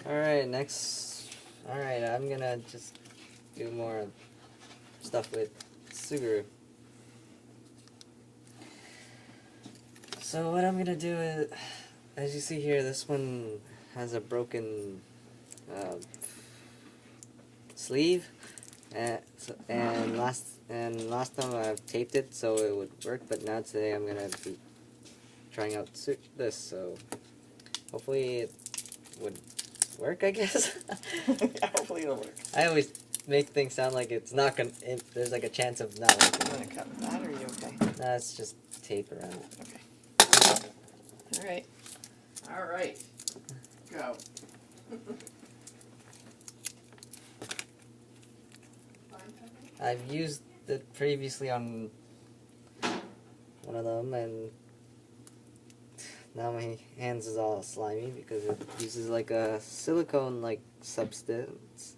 Alright, next. Alright, I'm gonna just do more stuff with sugru. So what I'm gonna do is, as you see here, this one has a broken sleeve, and last time I've taped it so it would work, but now today I'm gonna be trying out this, so hopefully it would work, I guess. Yeah, hopefully it'll work. I always make things sound like it's not gonna. There's like a chance of not working. You want to cut with that, or are you okay? Nah, it's just tape around it. Okay. All right. All right. Go. I've used it previously on one of them, and now my hands is all slimy because it uses like a silicone-like substance.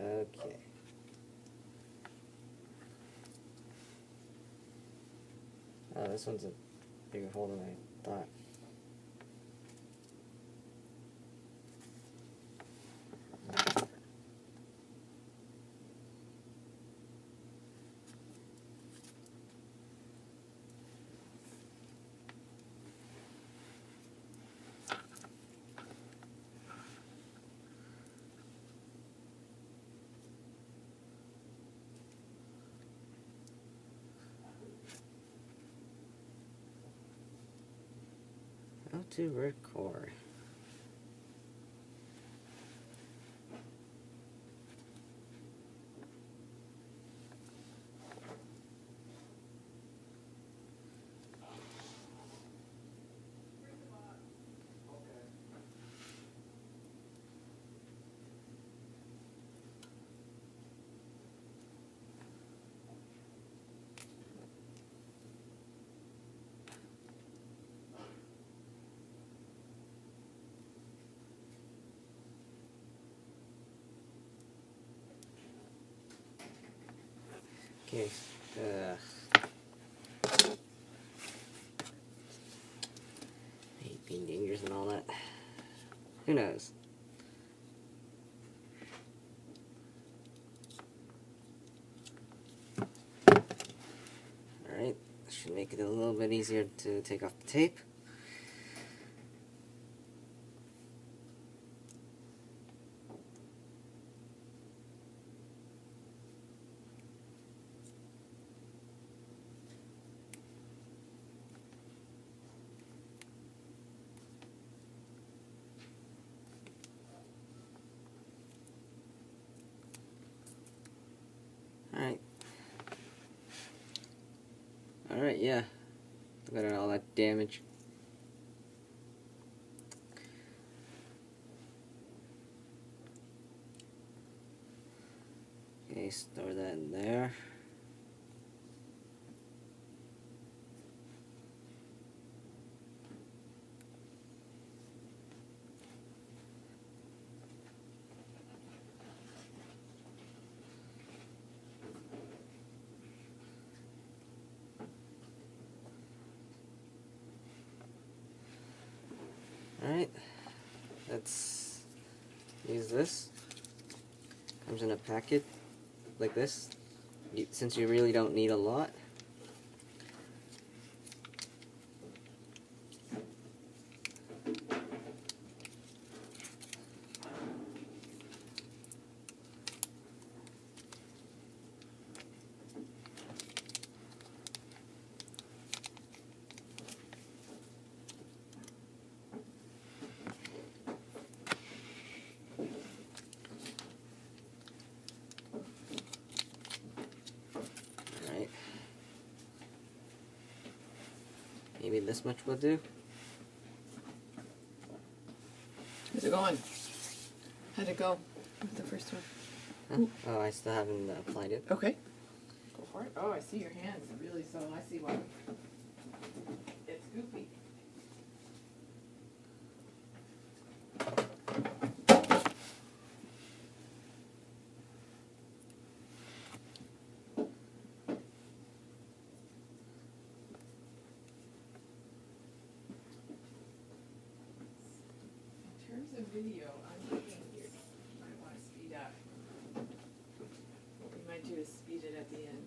Okay. Oh, this one's a bigger hole than I thought. How to record. Okay. Hate being dangerous and all that. Who knows? Alright, should make it a little bit easier to take off the tape. Alright, yeah. Look at all that damage. Okay, store that in there. Alright, let's use this. Comes in a packet like this, since you really don't need a lot. Maybe this much will do. How's it going? How'd it go with the first one? Huh? Oh, I still haven't applied it. Okay. Go for it. Oh, I see your hands really, so I see why. It's goopy. a video. I'm thinking you might want to speed up. What we might do is speed it at the end.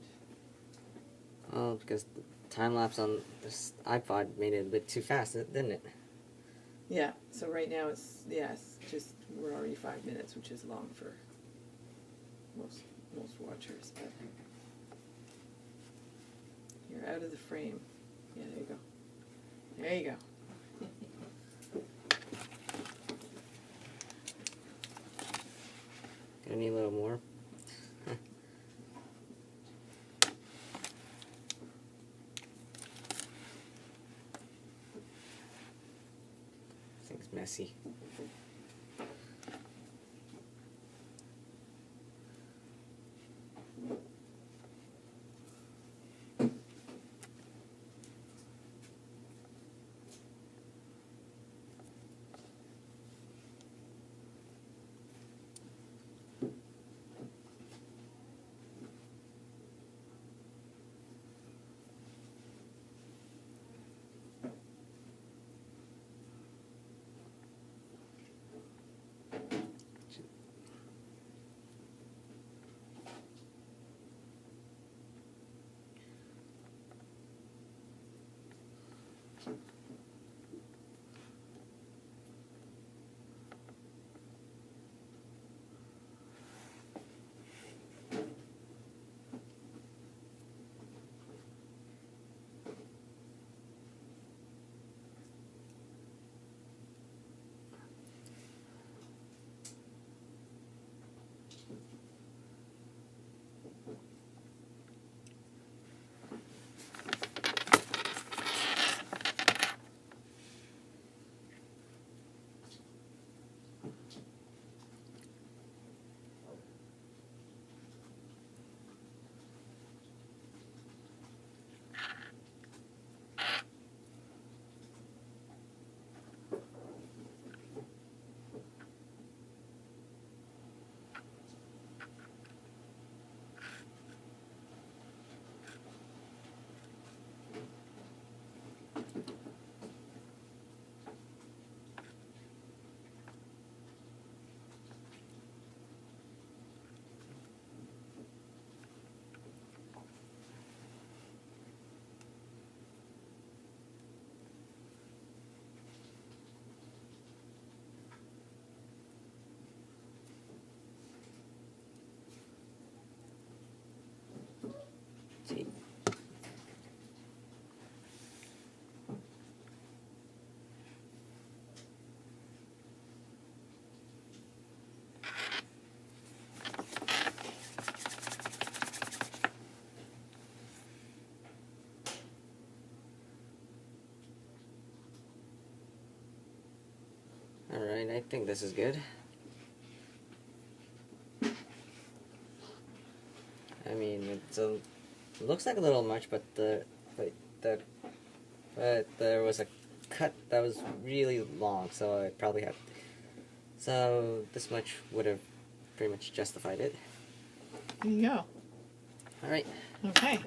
Oh, because the time lapse on this iPod made it a bit too fast, didn't it? Yeah, so right now it's just we're already 5 minutes, which is long for most watchers, but you're out of the frame. Yeah, there you go. There you go. Gonna need a little more. Thing's messy. See? Alright, I think this is good. I mean, it looks like a little much, but there was a cut that was really long, so I probably had. So this much would have pretty much justified it. There you go. Alright. Okay.